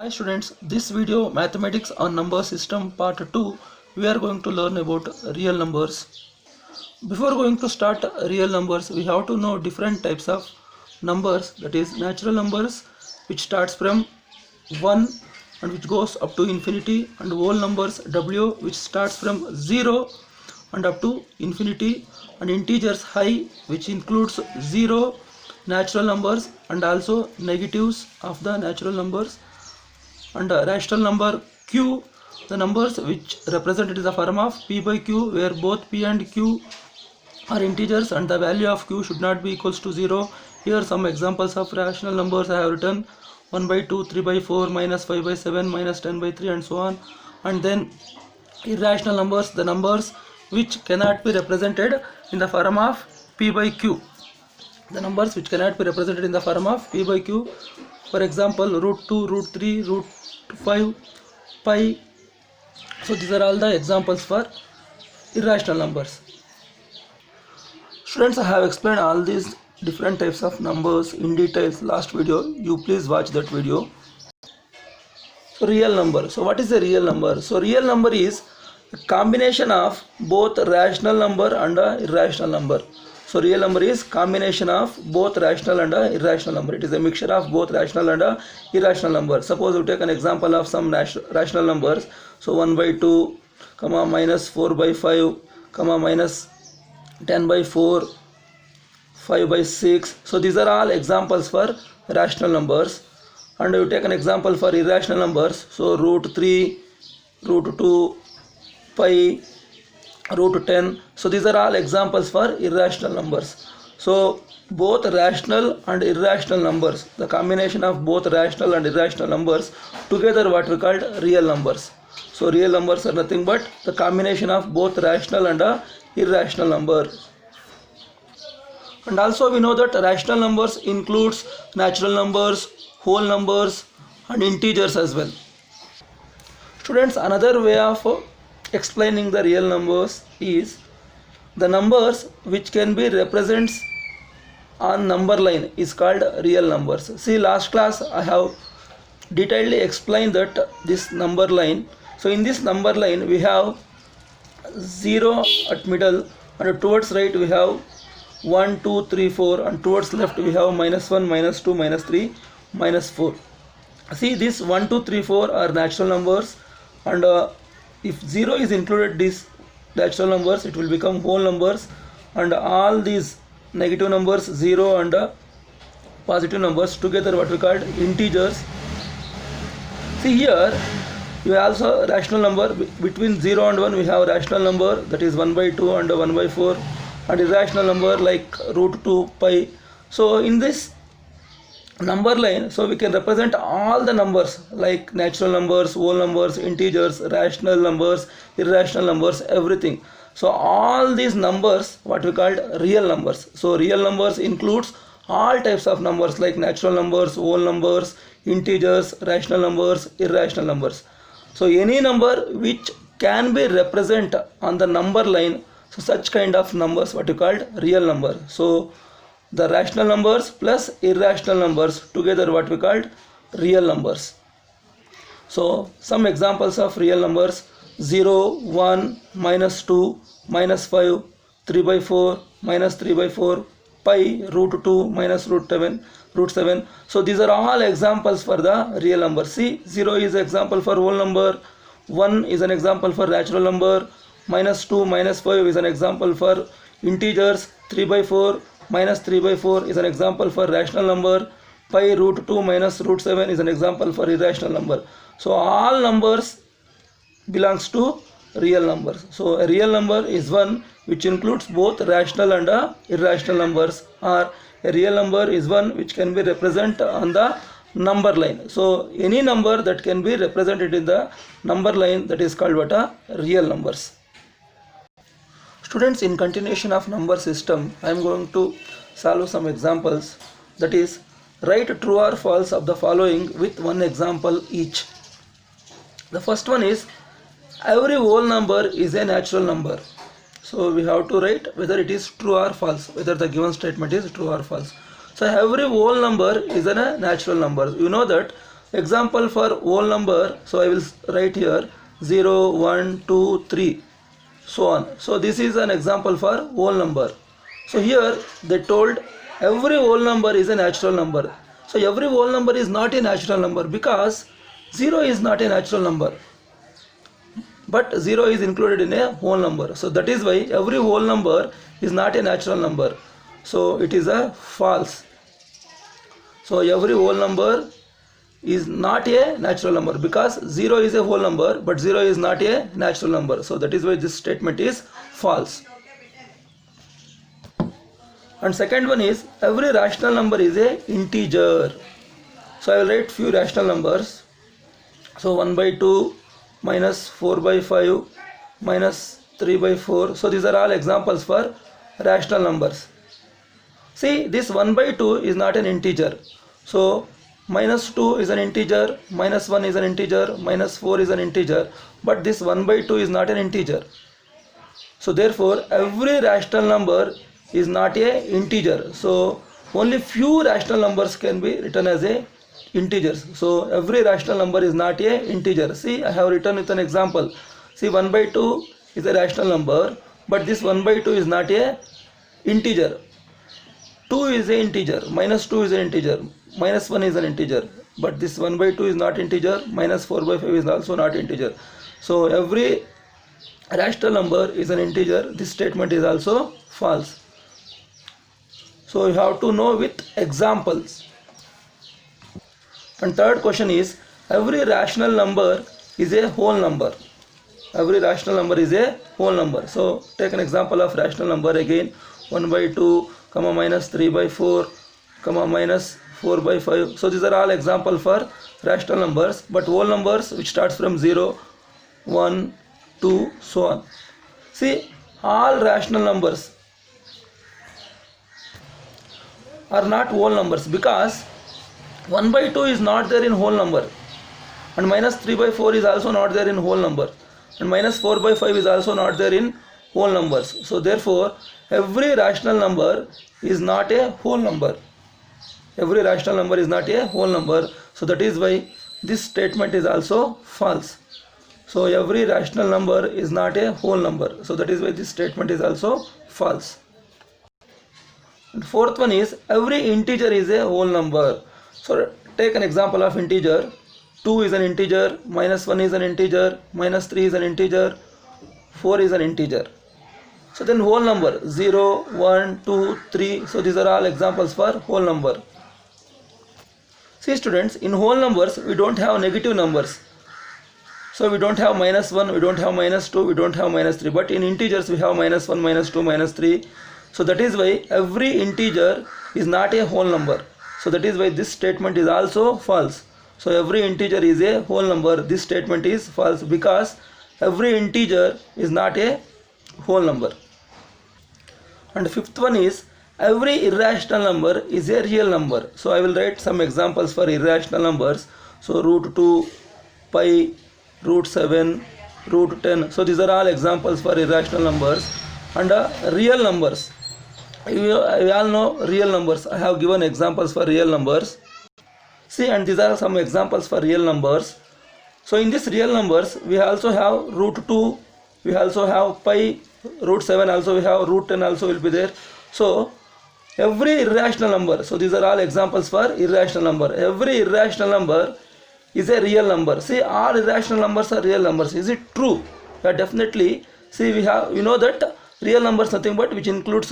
Hi students, this video mathematics on number system part 2 we are going to learn about real numbers. Before going to start real numbers we have to know different types of numbers, that is natural numbers which starts from 1 and which goes up to infinity, and whole numbers W which starts from 0 and up to infinity, and integers high which includes 0, natural numbers and also negatives of the natural numbers, and rational number q, the numbers which represented in the form of p by q, where both p and q are integers and the value of q should not be equals to 0. Here some examples of rational numbers I have written: 1 by 2, 3 by 4, minus 5 by 7, minus 10 by 3, and so on. And then irrational numbers, the numbers which cannot be represented in the form of p by q, the numbers which cannot be represented in the form of p by q. For example, root 2, root 3, root 5, pi. So these are all the examples for irrational numbers. Students, I have explained all these different types of numbers in details last video. You please watch that video. So real number. So what is a real number? So real number is a combination of both rational number and a irrational number. So real number is combination of both rational and irrational number. It is a mixture of both rational and irrational number. Suppose we take an example of some rational numbers. So 1 by 2, minus 4 by 5, minus 10 by 4, 5 by 6. So these are all examples for rational numbers. And you take an example for irrational numbers. So root 3, root 2, pi, root 10. So these are all examples for irrational numbers. So both rational and irrational numbers, the combination of both rational and irrational numbers together, what we called real numbers. So real numbers are nothing but the combination of both rational and irrational numbers. And also we know that rational numbers includes natural numbers, whole numbers, and integers as well. Students, another way of explaining the real numbers is the numbers which can be represented on number line is called real numbers. See, last class I have detailedly explained that this number line. So in this number line we have 0 at middle, and towards right we have 1, 2, 3, 4, and towards left we have minus 1, minus 2, minus 3, minus 4. See, this 1, 2, 3, 4 are natural numbers, and if 0 is included these natural numbers, it will become whole numbers, and all these negative numbers, 0 and positive numbers together, what we called integers. See, here we also rational number. Between 0 and 1 we have rational number, that is 1 by 2 and 1 by 4, and irrational number like root 2, pi. So in this number line, so we can represent all the numbers like natural numbers, whole numbers, integers, rational numbers, irrational numbers, everything. So all these numbers, what we called real numbers. So real numbers includes all types of numbers like natural numbers, whole numbers, integers, rational numbers, irrational numbers. So any number which can be represented on the number line, so such kind of numbers what we called real number. So the rational numbers plus irrational numbers together, what we called real numbers. So some examples of real numbers: 0, 1, minus 2, minus 5, 3 by 4, minus 3 by 4, pi, root 2, minus root 7. So these are all examples for the real number. See, 0 is an example for whole number, 1 is an example for natural number, minus 2, minus 5 is an example for integers, 3 by 4, minus 3 by 4 is an example for rational number, pi, root 2, minus root 7 is an example for irrational number. So all numbers belongs to real numbers. So a real number is one which includes both rational and irrational numbers, or a real number is one which can be represented on the number line. So any number that can be represented in the number line, that is called what? Real numbers. Students, in continuation of number system, I am going to solve some examples, that is write true or false of the following with one example each. The first one is every whole number is a natural number. So we have to write whether it is true or false, whether the given statement is true or false. So every whole number is a natural number. You know that example for whole number, so I will write here 0, 1, 2, 3, so on. So this is an example for whole number. So here they told every whole number is a natural number. So every whole number is not a natural number because 0 is not a natural number, but 0 is included in a whole number. So that is why every whole number is not a natural number. So it is a false. So every whole number is not a natural number because 0 is a whole number, but 0 is not a natural number. So that is why this statement is false. And second one is every rational number is a integer. So I will write few rational numbers. So 1 by 2, minus 4 by 5, minus 3 by 4. So these are all examples for rational numbers. See, this 1 by 2 is not an integer. So minus 2 is an integer, minus 1 is an integer, minus 4 is an integer, but this 1 by 2 is not an integer. So therefore every rational number is not a integer. So only few rational numbers can be written as a integers. So every rational number is not a integer. See, I have written with an example. See, 1 by 2 is a rational number, but this 1 by 2 is not a integer. 2 is a integer, minus 2 is an integer, minus 1 is an integer, but this 1 by 2 is not integer, minus 4 by 5 is also not integer. So every rational number is an integer. This statement is also false. So you have to know with examples. And third question is every rational number is a whole number. Every rational number is a whole number. So take an example of rational number again. 1 by 2, comma minus 3 by 4, comma minus 4 by 5. So these are all example for rational numbers, but whole numbers which starts from 0, 1, 2, so on. See, all rational numbers are not whole numbers because 1 by 2 is not there in whole number, and minus 3 by 4 is also not there in whole number, and minus 4 by 5 is also not there in whole numbers. So therefore every rational number is not a whole number. Every rational number is not a whole number. So that is why this statement is also false. So every rational number is not a whole number. So that is why this statement is also false. And fourth one is every integer is a whole number. So take an example of integer. 2 is an integer, minus 1 is an integer, minus 3 is an integer, 4 is an integer. So then whole number 0, 1, 2, 3. So these are all examples for whole number. See students, in whole numbers we don't have negative numbers. So we don't have minus 1, we don't have minus 2, we don't have minus 3. But in integers we have minus 1, minus 2, minus 3. So that is why every integer is not a whole number. So that is why this statement is also false. So every integer is a whole number. This statement is false because every integer is not a whole number. And fifth one is every irrational number is a real number. So I will write some examples for irrational numbers. So root 2, pi, root 7, root 10. So these are all examples for irrational numbers. And real numbers, we all know real numbers. I have given examples for real numbers. See, and these are some examples for real numbers. So in these real numbers we also have root 2, we also have pi, root 7 also we have, root 10 also will be there. So every irrational number, so these are all examples for irrational number. Every irrational number is a real number. See, all irrational numbers are real numbers. Is it true? Yeah, definitely. See, we know that real numbers nothing but which includes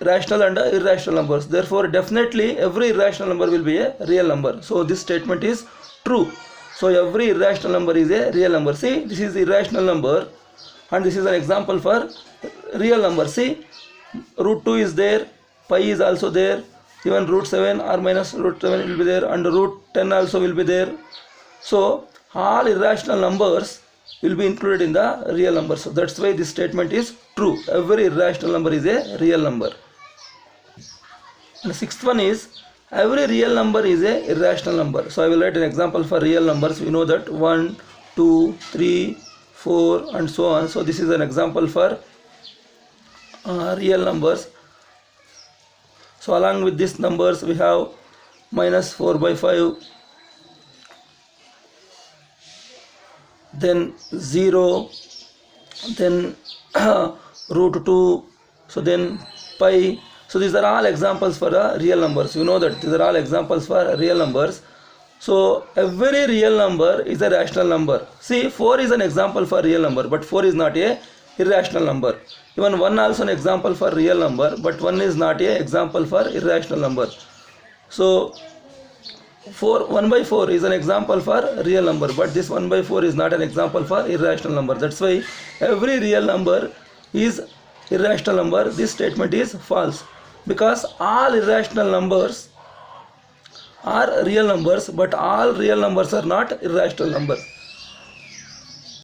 rational and irrational numbers. Therefore definitely every irrational number will be a real number. So this statement is true. So every irrational number is a real number. See, this is irrational number and this is an example for real number. See, root 2 is there, pi is also there, even root 7 or minus root 7 will be there, and root 10 also will be there. So all irrational numbers will be included in the real number. So that's why this statement is true. Every irrational number is a real number. And the sixth one is every real number is a irrational number. So I will write an example for real numbers. We know that 1, 2, 3, 4 and so on. So this is an example for real numbers. So along with these numbers we have minus 4 by 5, then 0, then root 2, so then pi. So these are all examples for real numbers. You know that these are all examples for real numbers. So every real number is a rational number. See, 4 is an example for real number, but 4 is not a irrational number. Even 1 also an example for real number, but 1 is not a example for irrational number. So 1 by 4 is an example for real number, but this 1 by 4 is not an example for irrational number. That's why every real number is irrational number. This statement is false, because all irrational numbers are real numbers, but all real numbers are not irrational numbers.